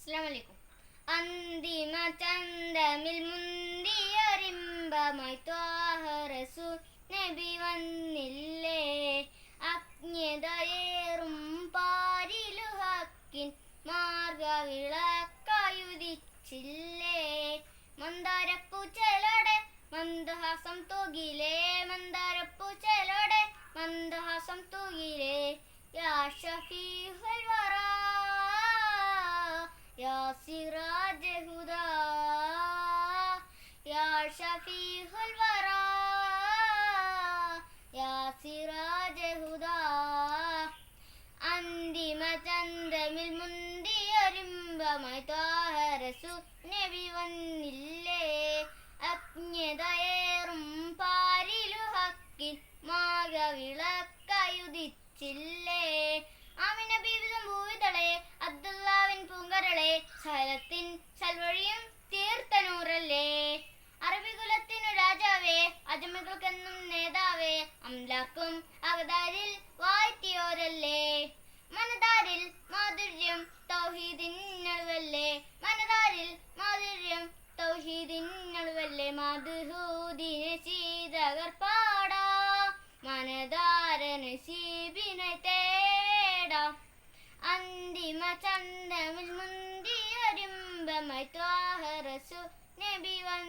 അസ്സലാമലൈക്കും. അന്തിമ ചന്തമിൽ മുന്തിയൊരിമ്പമായി ത്വാഹ റസൂൽ നബി വന്നില്ലേ. അജ്ഞതയേറും പാരിലു ഹക്കിൻ മാർഗവിളക്കായുദിച്ചില്ലേ. മന്ദാരപ്പൂച്ചെലോടെ മന്ദഹാസം തൂകിലേ, മന്ദാരപ്പൂച്ചെലോടെ മന്ദഹാസം തൂകിലേ. യാ ഷഫീഉൽ വറാ യാ സിറാജ ഹുദാ, യാ ഷഫീഉൽ വറാ യാ സിറാജ ഹുദാ. അന്തിമ ചന്തമിൽ മുന്തിയൊരിമ്പമായി ത്വാഹ റസൂൽ നബി വന്നില്ലേ. അജ്ഞതയേറും പാരിലു ഹക്കിൻ മാർഗവിളക്കായുദിച്ചില്ലേ. ആമിന ബീവി സംഭൂവിതളെ അബ്ദുല്ലാവിൻ പൂങ്കരളെ സഹലത്തിൻ സൽവഴിയും തീർത്ത നൂറല്ലേ. അറബികുലത്തിനു രാജാവേ അജമികൾക്കെന്നും നേതാവേ അംലാക്കും അകതാരിൽ വാഴ്ത്തിയോരല്ലേ. മനതാരിൽ മാധുര്യം തൗഹീദിനളുവല്ലേ, മനതാരിൽ മാധുര്യം തൗഹീദിനളുവല്ലേ. മദ്ഹൂദിനെ സീതകർപ്പാടാ മനതാരന സീബിനെ തേടാ. അന്തിമ ചന്തമിൽ മുന്തിയൊരിമ്പമായി ത്വാഹ റസൂൽ നബി വന്നില്ലേ.